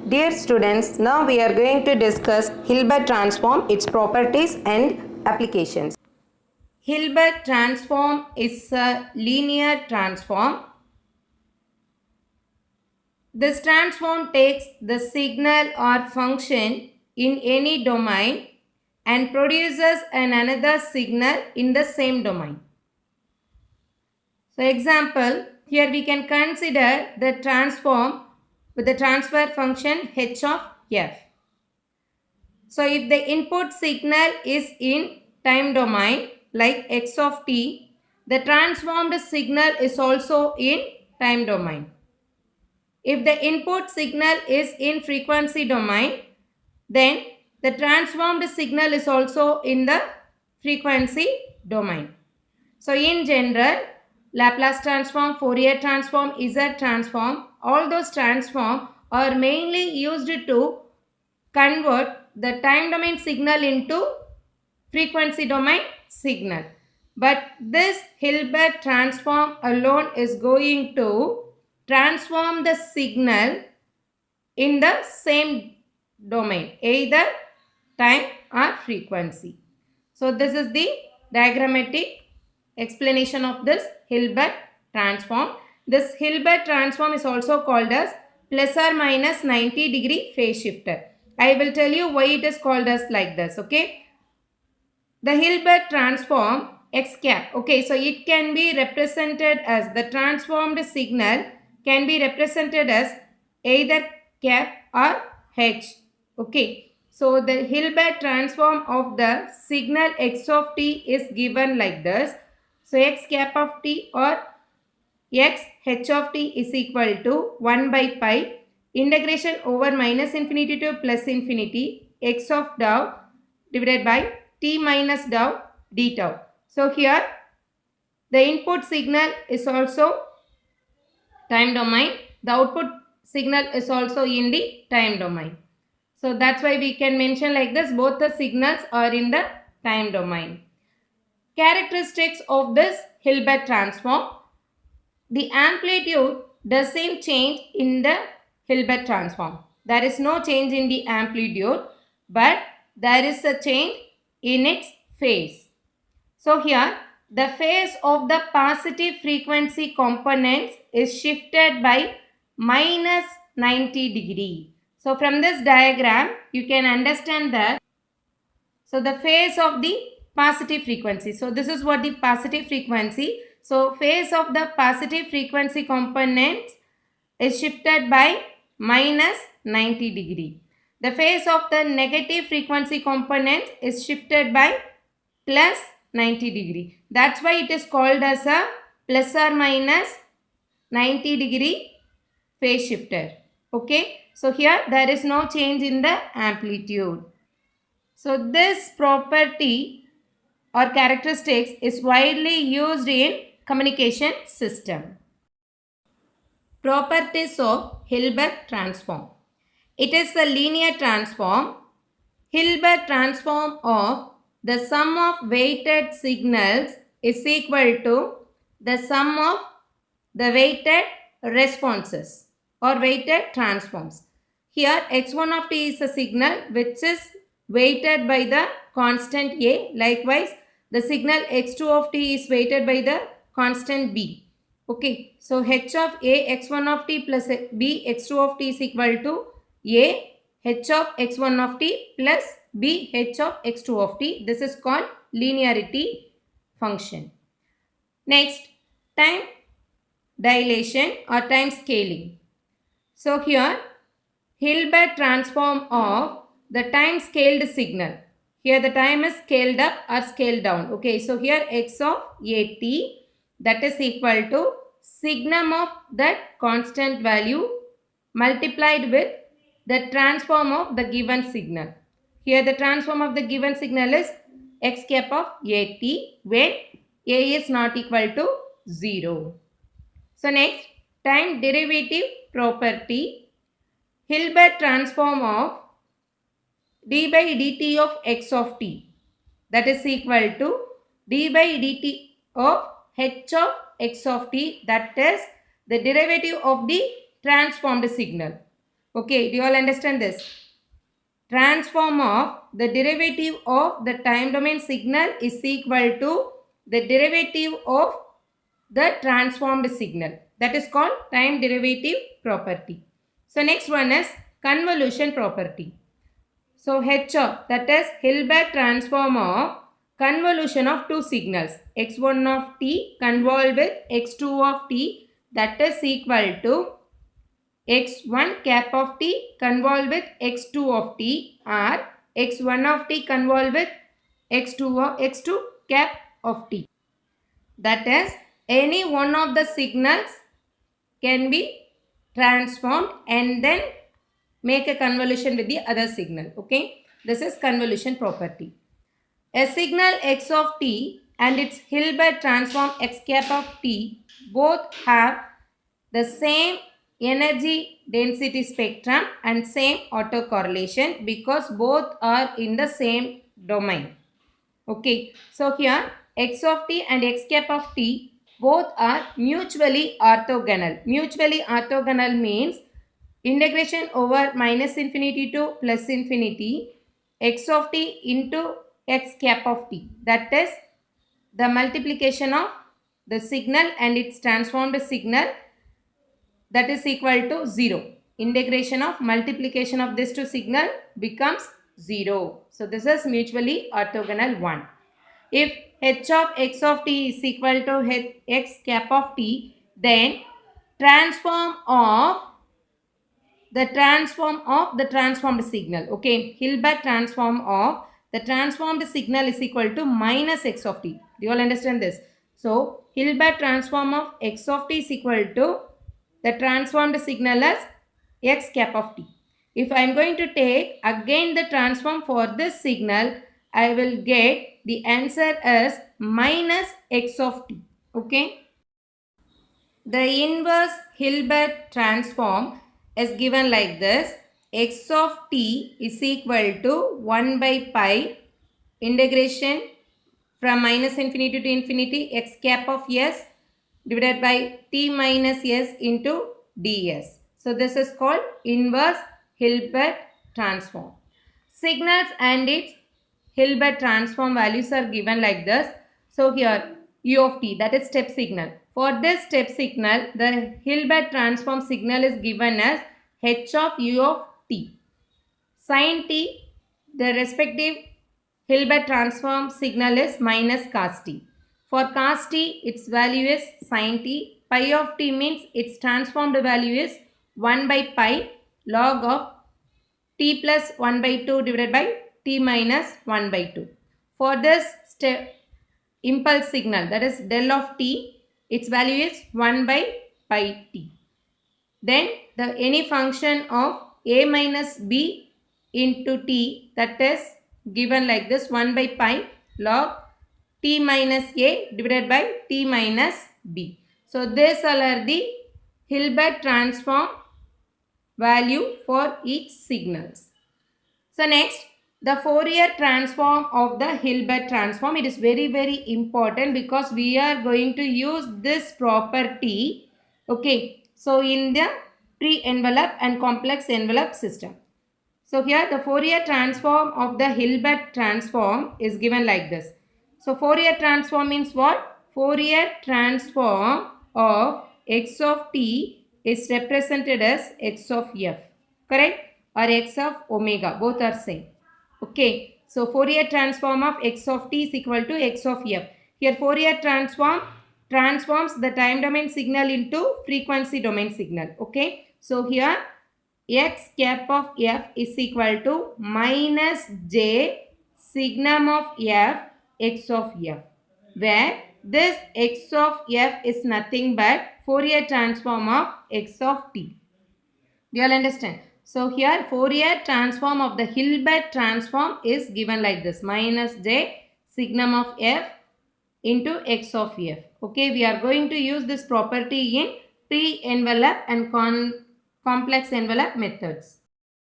Dear students, now we are going to discuss Hilbert transform, its properties and applications. Hilbert transform is a linear transform. This transform takes the signal or function in any domain and produces another signal in the same domain. So example, here we can consider the transform with the transfer function h of f. So if the input signal is in time domain like x of t, the transformed signal is also in time domain. If the input signal is in frequency domain, then the transformed signal is also in the frequency domain. So in general, Laplace transform, Fourier transform, Z transform, all those transform are mainly used to convert the time domain signal into frequency domain signal. But this Hilbert transform alone is going to transform the signal in the same domain, either time or frequency. So this is the diagrammatic explanation of this Hilbert transform. This Hilbert transform is also called as plus or minus 90-degree phase shifter. I will tell you why it is called as like this, okay? The Hilbert transform x cap, okay, so it can be represented as the transformed signal can be represented as either cap or h, okay. So the Hilbert transform of the signal x of t is given like this. So x cap of t or x h of t is equal to 1 by pi integration over minus infinity to plus infinity x of tau divided by t minus tau d tau. So here the input signal is also time domain. The output signal is also in the time domain. So that's why we can mention like this, both the signals are in the time domain. Characteristics of this Hilbert transform. The amplitude doesn't change in the Hilbert transform. There is no change in the amplitude, but there is a change in its phase. So here the phase of the positive frequency components is shifted by minus 90 degree. So from this diagram you can understand that. So the phase of the positive frequency. So this is what the positive frequency. So phase of the positive frequency component is shifted by minus 90 degree. The phase of the negative frequency component is shifted by plus 90 degree. That's why it is called as a plus or minus 90 degree phase shifter. Okay. So here there is no change in the amplitude. So this property or characteristics is widely used in communication system. Properties of Hilbert transform. It is a linear transform. Hilbert transform of the sum of weighted signals is equal to the sum of the weighted responses or weighted transforms. Here x1 of t is a signal which is weighted by the constant a. Likewise, the signal x2 of t is weighted by the constant b. Okay, so h of a x1 of t plus b x2 of t is equal to a h of x1 of t plus b h of x2 of t. This is called linearity function. Next, time dilation or time scaling. So here Hilbert transform of the time scaled signal. Here the time is scaled up or scaled down. Okay, so here x of at that is equal to signum of that constant value multiplied with the transform of the given signal. Here the transform of the given signal is x cap of at when a is not equal to 0. So next, time derivative property. Hilbert transform of d by dt of x of t that is equal to d by dt of h of x of t, that is the derivative of the transformed signal. Okay, do you all understand this? Transform of the derivative of the time domain signal is equal to the derivative of the transformed signal. That is called time derivative property. So next one is convolution property. So H of, that is Hilbert transform of convolution of two signals x1 of t convolved with x2 of t, that is equal to x1 cap of t convolved with x2 of t, or x1 of t convolved with x2 cap of t. That is, any one of the signals can be transformed and then make a convolution with the other signal. Okay, this is convolution property. A signal x of t and its Hilbert transform x cap of t both have the same energy density spectrum and same autocorrelation because both are in the same domain. Okay, so here x of t and x cap of t both are mutually orthogonal. Mutually orthogonal means integration over minus infinity to plus infinity x of t into x cap of t. That is the multiplication of the signal and its transformed signal, that is equal to 0. Integration of multiplication of this two signal becomes 0. So this is mutually orthogonal 1. If h of x of t is equal to x cap of t, then transform of the transformed signal. Okay, Hilbert transform of the transformed signal is equal to minus x of t. Do you all understand this? So Hilbert transform of x of t is equal to the transformed signal as x cap of t. If I am going to take again the transform for this signal, I will get the answer as minus x of t. Okay. The inverse Hilbert transform is given like this. X of t is equal to 1 by pi integration from minus infinity to infinity x cap of s divided by t minus s into ds. So this is called inverse Hilbert transform. Signals and its Hilbert transform values are given like this. So here u of t, that is step signal. For this step signal, the Hilbert transform signal is given as h of u of t. Sin t, the respective Hilbert transform signal is minus cos t. For cos t, its value is sin t. Pi of t means its transformed value is 1 by pi log of t plus 1 by 2 divided by t minus 1 by 2. For this step impulse signal, that is del of t, its value is 1 by pi t. Then the any function of a minus b into t, that is given like this 1 by pi log t minus a divided by t minus b. So these all are the Hilbert transform value for each signals. So next, the Fourier transform of the Hilbert transform. It is very important because we are going to use this property. Okay, so in the pre-envelope and complex envelope system. So here the Fourier transform of the Hilbert transform is given like this. So Fourier transform means what? Fourier transform of x of t is represented as x of f. Correct? Or x of omega. Both are same. Okay. So Fourier transform of x of t is equal to x of f. Here Fourier transform transforms the time domain signal into frequency domain signal. Okay. So here x cap of f is equal to minus j signum of f x of f, where this x of f is nothing but Fourier transform of x of t. Do you all understand? So here Fourier transform of the Hilbert transform is given like this, minus j signum of f into x of f. Okay, we are going to use this property in pre-envelope and complex envelope methods.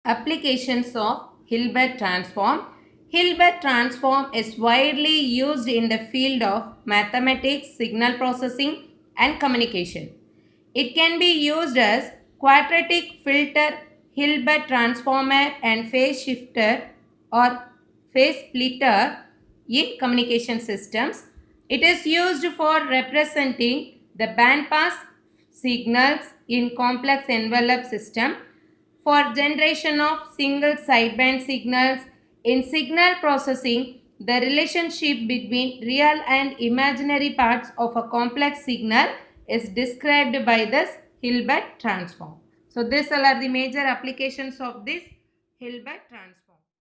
Applications of Hilbert transform. Hilbert transform is widely used in the field of mathematics, signal processing and communication. It can be used as quadratic filter Hilbert transformer and phase shifter or phase splitter in communication systems. It is used for representing the bandpass signals in complex envelope system for generation of single sideband signals. In signal processing, the relationship between real and imaginary parts of a complex signal is described by this Hilbert transform. So these all are the major applications of this Hilbert transform.